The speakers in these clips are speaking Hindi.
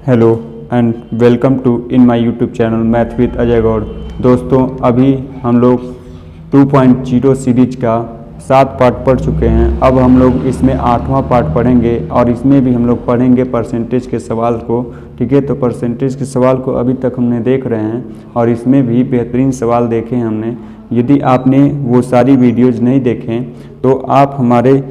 Hello and welcome to in my YouTube channel math with Ajay Gaur. दोस्तों, अभी हम लोग 2.0 सीरीज का 7 पार्ट पढ़ चुके हैं। अब हम लोग इसमें 8वां पार्ट पढ़ेंगे और इसमें भी हम लोग पढ़ेंगे परसेंटेज के सवाल को। ठीक है, तो परसेंटेज के सवाल को अभी तक हमने देख रहे हैं और इसमें भी बेहतरीन सवाल देखे हैं हमने। यदि आपने वो सारी वीडियोज़ नहीं देखें तो आप हमारे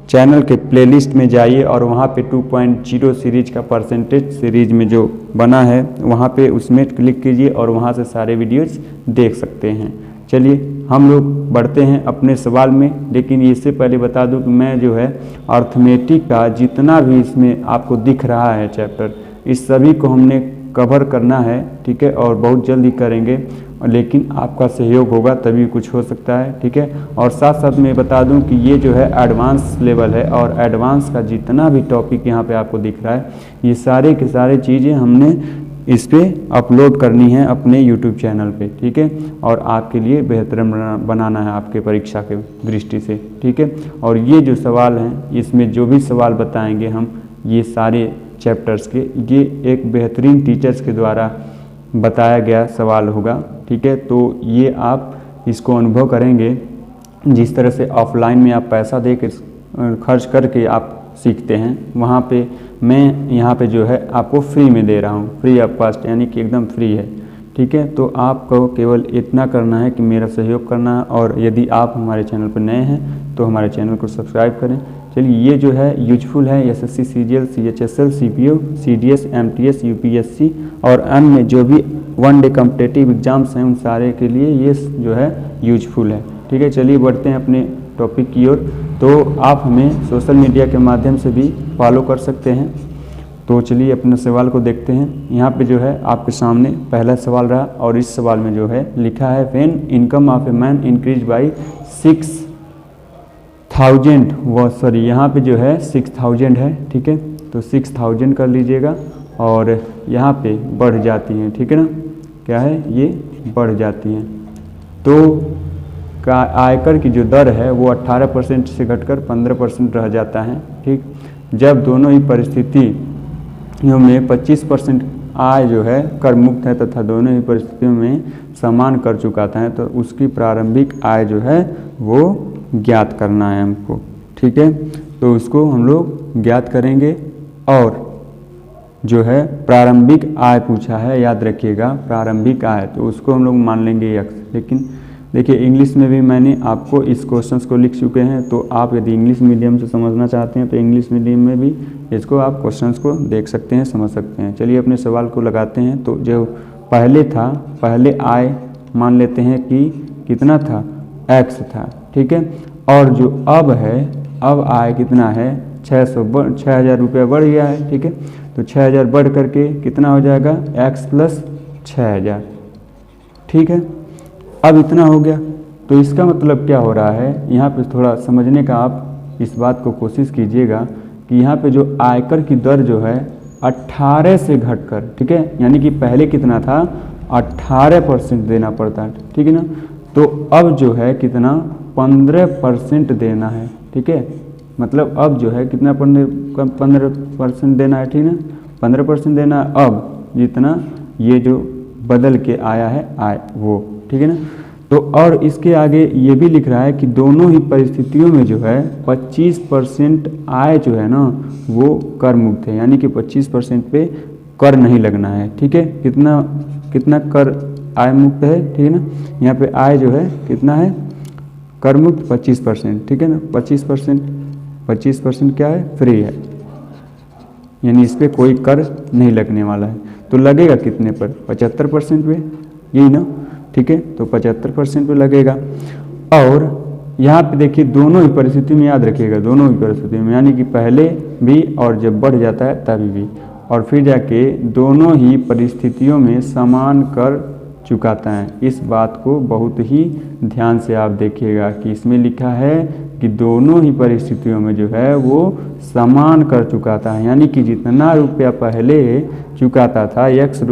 चैनल के प्लेलिस्ट में जाइए और वहाँ पे 2.0 सीरीज का परसेंटेज सीरीज में जो बना है वहाँ पे उसमें क्लिक कीजिए और वहाँ से सारे वीडियोज़ देख सकते हैं। चलिए हम लोग बढ़ते हैं अपने सवाल में, लेकिन इससे पहले बता दूं कि मैं जो है अर्थमेटिक का जितना भी इसमें आपको दिख रहा है चैप्टर, इस सभी को हमने कवर करना है। ठीक है, और बहुत जल्दी करेंगे, लेकिन आपका सहयोग होगा तभी कुछ हो सकता है। ठीक है, और साथ साथ मैं बता दूं कि ये जो है एडवांस लेवल है और एडवांस का जितना भी टॉपिक यहाँ पे आपको दिख रहा है ये सारे के सारे चीज़ें हमने इस पे अपलोड करनी है अपने YouTube चैनल पे। ठीक है, और आपके लिए बेहतर बनाना है आपके परीक्षा के दृष्टि से। ठीक है, और ये जो सवाल हैं इसमें जो भी सवाल बताएंगे हम ये सारे चैप्टर्स के, ये एक बेहतरीन टीचर्स के द्वारा बताया गया सवाल होगा। ठीक है, तो ये आप इसको अनुभव करेंगे जिस तरह से ऑफलाइन में आप पैसा दे के खर्च करके आप सीखते हैं, वहाँ पे मैं यहाँ पे जो है आपको फ्री में दे रहा हूँ, फ्री ऑफ कॉस्ट, यानी कि एकदम फ्री है। ठीक है, तो आपको केवल इतना करना है कि मेरा सहयोग करना है, और यदि आप हमारे चैनल पर नए हैं तो हमारे चैनल को सब्सक्राइब करें। चलिए, ये जो है यूजफुल है SSC, CGL, CHSL, CPO, CDS, MTS, UPSC और अन्य जो भी वन डे कॉम्पिटिटिव एग्जाम्स हैं उन सारे के लिए ये जो है यूजफुल है। ठीक है, चलिए बढ़ते हैं अपने टॉपिक की ओर। तो आप हमें सोशल मीडिया के माध्यम से भी फॉलो कर सकते हैं। तो चलिए अपने सवाल को देखते हैं। यहाँ पे जो है आपके सामने पहला सवाल रहा और इस सवाल में जो है लिखा है when income of a man increase by 6,000 यहाँ पे जो है 6,000 है। ठीक है, तो 6,000 कर लीजिएगा और यहाँ पे बढ़ जाती हैं। ठीक है ना, क्या है ये बढ़ जाती हैं। तो का आयकर की जो दर है वो 18% से घटकर 15% रह जाता है। ठीक, जब दोनों ही परिस्थितियों में 25% आय जो है कर मुक्त है तथा दोनों ही परिस्थितियों में समान कर चुकाता है तो उसकी प्रारंभिक आय जो है वो ज्ञात करना है हमको। ठीक है, तो उसको हम लोग ज्ञात करेंगे और जो है प्रारंभिक आय पूछा है, याद रखिएगा प्रारंभिक आय, तो उसको हम लोग मान लेंगे x। लेकिन देखिए इंग्लिश में भी मैंने आपको इस क्वेश्चंस को लिख चुके हैं, तो आप यदि इंग्लिश मीडियम से समझना चाहते हैं तो इंग्लिश मीडियम में भी इसको आप क्वेश्चंस को देख सकते हैं, समझ सकते हैं। चलिए अपने सवाल को लगाते हैं। तो जो पहले था, पहले आय मान लेते हैं कि कितना था, x था। ठीक है, और जो अब है, अब आय कितना है 6,000 रुपया बढ़ गया है। ठीक है, तो 6,000 बढ़ करके कितना हो जाएगा x प्लस 6,000। ठीक है, अब इतना हो गया। तो इसका मतलब क्या हो रहा है, यहाँ पे थोड़ा समझने का आप इस बात को कोशिश कीजिएगा कि यहाँ पे जो आयकर की दर जो है 18 से घटकर, ठीक है, यानी कि पहले कितना था 18% देना पड़ता है। ठीक है ना, तो अब जो है कितना 15% देना है। ठीक है, मतलब अब जो है कितना 15% देना है। ठीक है, 15% देना है अब जितना ये जो बदल के आया है आय वो। ठीक है ना, तो और इसके आगे ये भी लिख रहा है कि दोनों ही परिस्थितियों में जो है 25% आय जो है ना वो कर मुक्त है, यानी कि 25% पे कर नहीं लगना है। ठीक है, कितना कितना कर आय मुक्त है। ठीक है ना, यहाँ पे आय जो है कितना है कर मुक्त 25%। ठीक है ना, 25% क्या है फ्री है, यानी इस पर कोई कर नहीं लगने वाला है। तो लगेगा कितने पर 75% पे, यही ना। ठीक है, तो 75% पे लगेगा। और यहाँ पे देखिए दोनों ही परिस्थिति में, याद रखिएगा दोनों ही परिस्थिति में, यानी कि पहले भी और जब बढ़ जाता है तभी भी, और फिर जाके दोनों ही परिस्थितियों में समान कर चुकाता है। इस बात को बहुत ही ध्यान से आप देखिएगा कि इसमें लिखा है कि दोनों ही परिस्थितियों में जो है वो समान कर चुकाता है, यानी कि जितना रुपया पहले चुकाता था x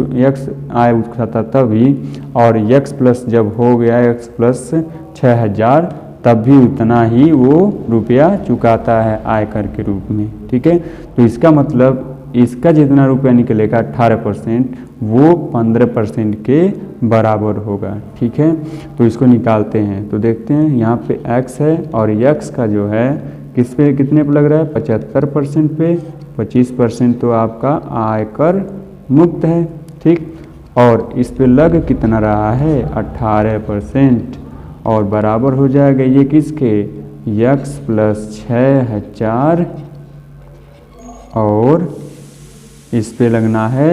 आय उठाता तभी, और x प्लस जब हो गया x प्लस 6,000 तब भी उतना ही वो रुपया चुकाता है आयकर के रूप में। ठीक है, तो इसका मतलब इसका जितना रुपया निकलेगा 18% वो 15% के बराबर होगा। ठीक है, तो इसको निकालते हैं। तो देखते हैं यहाँ पे x है और x का जो है किस पे कितने पे लग रहा है 75% पे, 25% तो आपका आयकर मुक्त है। ठीक, और इस पे लग कितना रहा है 18% और बराबर हो जाएगा ये किसके x प्लस 6000 और इस पे लगना है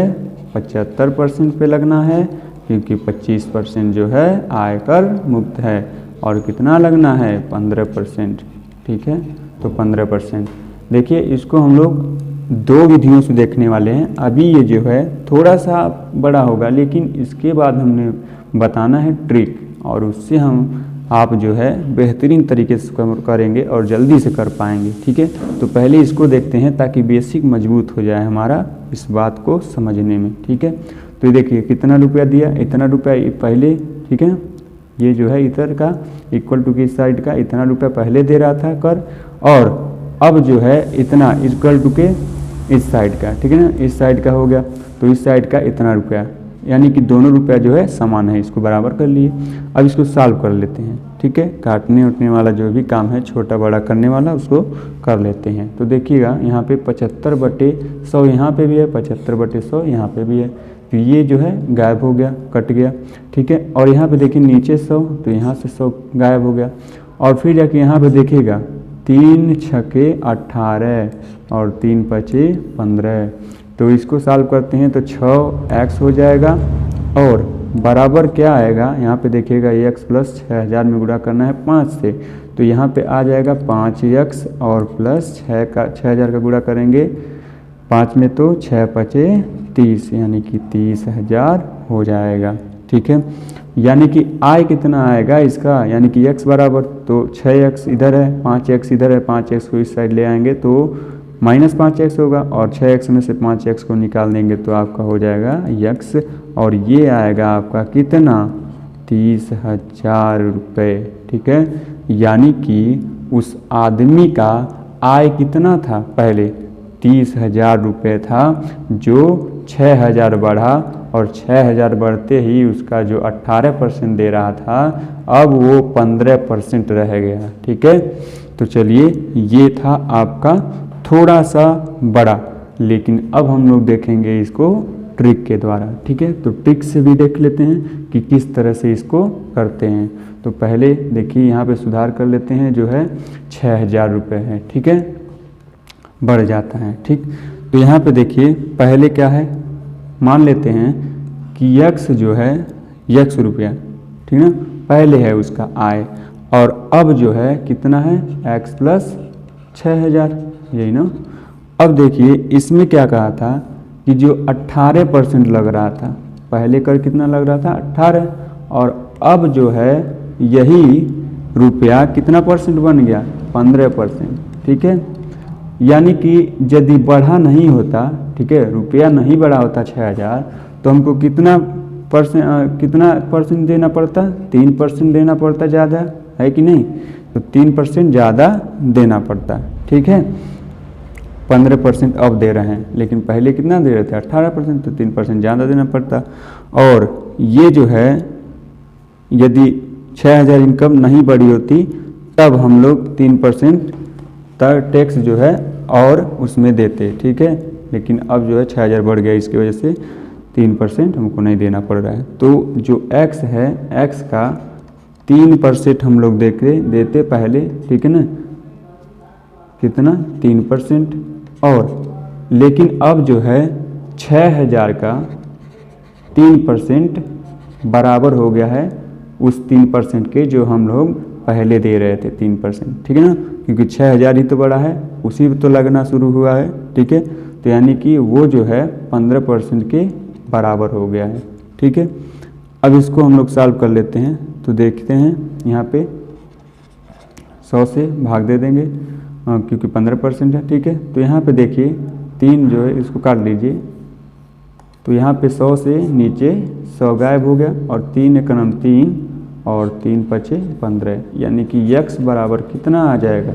75% पे लगना है क्योंकि 25% जो है आयकर मुक्त है और कितना लगना है 15%। ठीक है, तो 15%। देखिए इसको हम लोग दो विधियों से देखने वाले हैं। अभी ये जो है थोड़ा सा बड़ा होगा लेकिन इसके बाद हमने बताना है ट्रिक और उससे हम आप जो है बेहतरीन तरीके से करेंगे और जल्दी से कर पाएंगे। ठीक है, तो पहले इसको देखते हैं ताकि बेसिक मजबूत हो जाए हमारा इस बात को समझने में। ठीक है, तो ये देखिए कितना रुपया दिया, इतना रुपया पहले। ठीक है, ये जो है इधर का इक्वल टू की साइड का इतना रुपया पहले दे रहा था कर, और अब जो है इतना इक्वल टू के इस साइड का। ठीक है ना, इस साइड का हो गया तो इस साइड का इतना रुपया, यानी कि दोनों रुपया जो है समान है, इसको बराबर कर लिए। अब इसको सॉल्व कर लेते हैं। ठीक है, काटने उठने वाला जो भी काम है छोटा बड़ा करने वाला उसको कर लेते हैं। तो देखिएगा यहाँ पे 75/100 यहाँ पे भी है, 75/100 यहाँ पे भी है, तो ये जो है गायब हो गया, कट गया। ठीक है, और यहाँ पे देखिए नीचे 100 तो यहाँ से 100 गायब हो गया। और फिर जाके यहाँ पे देखिएगा 3 छके 18 और 3 पचे 15, तो इसको सॉल्व करते हैं तो 6x हो जाएगा और बराबर क्या आएगा यहाँ पे देखिएगा x प्लस 6000 में गुणा करना है 5 से, तो यहाँ पे आ जाएगा 5x और प्लस 6000 का गुणा करेंगे 5 में तो 6 पचे 30 यानी कि 30,000 हो जाएगा। ठीक है, यानी कि आय कितना आएगा इसका, यानी कि x बराबर तो 6x इधर है, 5x इधर है, 5x को इस साइड ले आएंगे तो -5x होगा और 6x में से 5x को निकाल देंगे तो आपका हो जाएगा x और ये आएगा आपका कितना 30,000 रुपये। ठीक है, यानी कि उस आदमी का आय कितना था पहले 30,000 रुपये था, जो 6,000 बढ़ा और 6,000 बढ़ते ही उसका जो 18% दे रहा था अब वो 15% रह गया। ठीक है, तो चलिए ये था आपका थोड़ा सा बड़ा, लेकिन अब हम लोग देखेंगे इसको ट्रिक के द्वारा। ठीक है, तो ट्रिक से भी देख लेते हैं कि किस तरह से इसको करते हैं। तो पहले देखिए यहाँ पे सुधार कर लेते हैं, जो है 6,000 रुपये है। ठीक है, बढ़ जाता है। ठीक, तो यहाँ पे देखिए पहले क्या है, मान लेते हैं कि x जो है x रुपया, ठीक है, पहले है उसका आय, और अब जो है कितना है x प्लस 6,000, यही ना। अब देखिए इसमें क्या कहा था कि जो 18% लग रहा था, पहले कर कितना लग रहा था 18, और अब जो है यही रुपया कितना परसेंट बन गया 15%। ठीक है, यानी कि यदि बढ़ा नहीं होता, ठीक है, रुपया नहीं बढ़ा होता 6,000 तो हमको कितना परसेंट देना पड़ता, 3% देना पड़ता ज़्यादा, है कि नहीं, तो 3% ज़्यादा देना पड़ता। ठीक है, 15% अब दे रहे हैं, लेकिन पहले कितना दे रहे थे 18%, तो 3% ज़्यादा देना पड़ता। और ये जो है यदि 6,000 इनकम नहीं बढ़ी होती तब हम लोग 3% टैक्स जो है और उसमें देते। ठीक है, लेकिन अब जो है 6,000 बढ़ गया, इसकी वजह से 3% हमको नहीं देना पड़ रहा है। तो जो x है x का 3% हम लोग देते पहले, ठीक है ना, कितना 3%, और लेकिन अब जो है 6,000 का 3% बराबर हो गया है उस 3% के जो हम लोग पहले दे रहे थे 3%। ठीक है ना, क्योंकि 6,000 ही तो बड़ा है, उसी पे तो लगना शुरू हुआ है। ठीक है, तो यानी कि वो जो है 15% के बराबर हो गया है। ठीक है, अब इसको हम लोग सॉल्व कर लेते हैं। तो देखते हैं यहाँ पे 100 से भाग दे देंगे क्योंकि 15% है। ठीक है, तो यहाँ पे देखिए 3 जो है इसको काट लीजिए, तो यहाँ पे 100 से नीचे 100 गायब हो गया, और 3 एकम 3 और 3 पचे 15, यानी कि x बराबर कितना आ जाएगा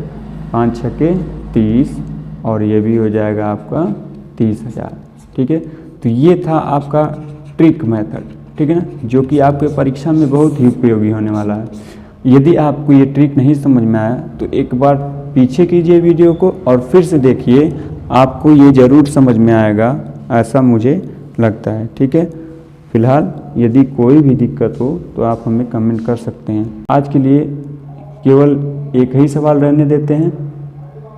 5 छके 30, और ये भी हो जाएगा आपका 30,000। ठीक है, तो ये था आपका ट्रिक मेथड, ठीक है ना, जो कि आपके परीक्षा में बहुत ही उपयोगी होने वाला है। यदि आपको ये ट्रिक नहीं समझ में आया तो एक बार पीछे कीजिए वीडियो को और फिर से देखिए, आपको ये ज़रूर समझ में आएगा, ऐसा मुझे लगता है। ठीक है, फिलहाल यदि कोई भी दिक्कत हो तो आप हमें कमेंट कर सकते हैं। आज के लिए केवल एक ही सवाल रहने देते हैं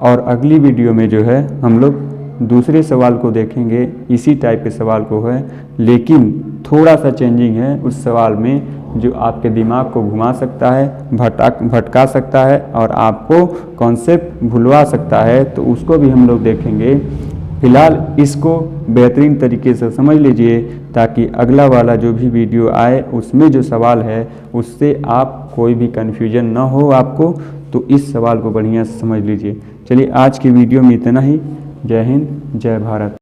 और अगली वीडियो में जो है हम लोग दूसरे सवाल को देखेंगे, इसी टाइप के सवाल को है, लेकिन थोड़ा सा चेंजिंग है उस सवाल में, जो आपके दिमाग को घुमा सकता है, भटका सकता है और आपको कॉन्सेप्ट भुलवा सकता है, तो उसको भी हम लोग देखेंगे। फिलहाल इसको बेहतरीन तरीके से समझ लीजिए ताकि अगला वाला जो भी वीडियो आए उसमें जो सवाल है उससे आप कोई भी कन्फ्यूजन ना हो आपको, तो इस सवाल को बढ़िया से समझ लीजिए। चलिए आज की वीडियो में इतना ही। जय हिंद, जय भारत।